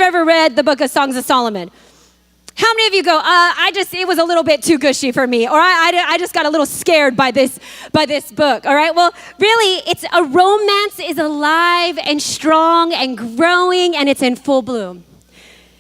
ever read the book of Songs of Solomon? How many of you go, it was a little bit too gushy for me, or I just got a little scared by this book, all right? Well, really, it's a romance is alive and strong and growing, and it's in full bloom.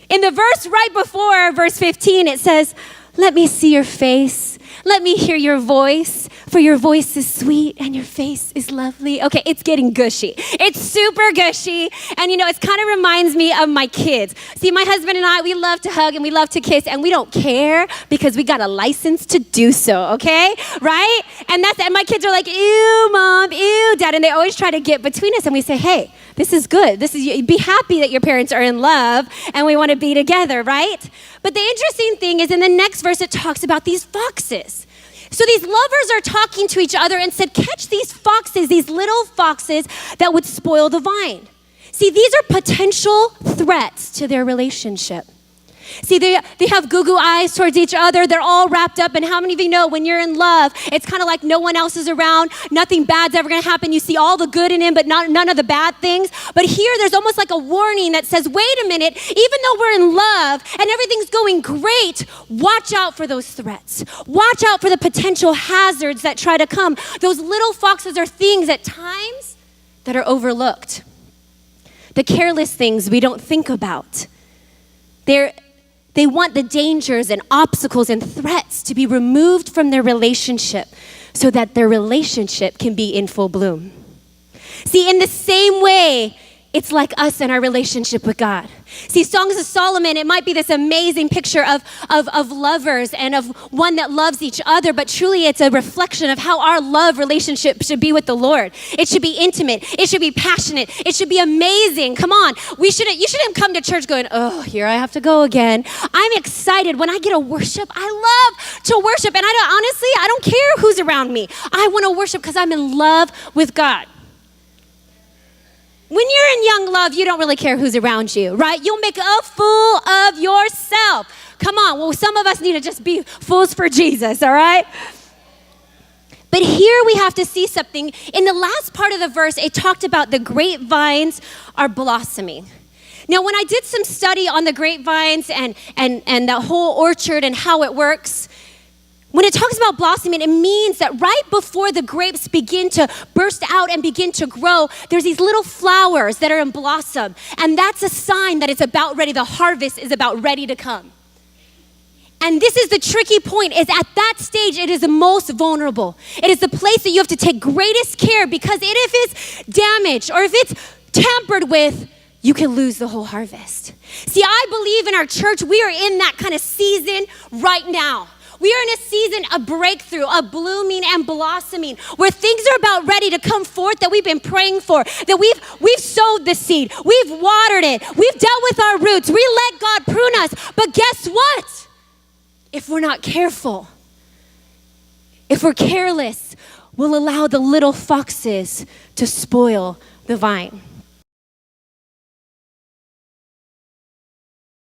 In the verse right before verse 15, it says, let me see your face. Let me hear your voice, for your voice is sweet and your face is lovely. Okay, it's getting gushy. It's super gushy. And it kind of reminds me of my kids. See, my husband and I, we love to hug and we love to kiss, and we don't care because we got a license to do so, okay? Right? And my kids are like, ew, mom, ew, dad. And they always try to get between us, and we say, hey, this is good. Be happy that your parents are in love and we want to be together, right? But the interesting thing is in the next verse, it talks about these foxes. So these lovers are talking to each other and said, catch these foxes, these little foxes that would spoil the vine. See, these are potential threats to their relationship. See, they have goo-goo eyes towards each other. They're all wrapped up. And how many of you know when you're in love, it's kind of like no one else is around. Nothing bad's ever going to happen. You see all the good in him, but none of the bad things. But here, there's almost like a warning that says, wait a minute, even though we're in love and everything's going great, watch out for those threats. Watch out for the potential hazards that try to come. Those little foxes are things at times that are overlooked. The careless things we don't think about. They want the dangers and obstacles and threats to be removed from their relationship so that their relationship can be in full bloom. See, in the same way, it's like us and our relationship with God. See, Songs of Solomon, it might be this amazing picture of lovers and of one that loves each other, but truly it's a reflection of how our love relationship should be with the Lord. It should be intimate. It should be passionate. It should be amazing. Come on. You shouldn't come to church going, oh, here I have to go again. I'm excited. When I get to worship, I love to worship. And I don't care who's around me. I want to worship because I'm in love with God. When you're in young love, you don't really care who's around you, right? You'll make a fool of yourself. Come on. Well, some of us need to just be fools for Jesus, all right? But here we have to see something. In the last part of the verse, it talked about the grapevines are blossoming. Now, when I did some study on the grapevines and the whole orchard and how it works, when it talks about blossoming, it means that right before the grapes begin to burst out and begin to grow, there's these little flowers that are in blossom. And that's a sign that it's about ready. The harvest is about ready to come. And this is the tricky point, is at that stage, it is the most vulnerable. It is the place that you have to take greatest care, because if it's damaged or if it's tampered with, you can lose the whole harvest. See, I believe in our church, we are in that kind of season right now. We are in a season of breakthrough, of blooming and blossoming, where things are about ready to come forth that we've been praying for, that we've sowed the seed, we've watered it, we've dealt with our roots, we let God prune us. But guess what? If we're not careful, if we're careless, we'll allow the little foxes to spoil the vine.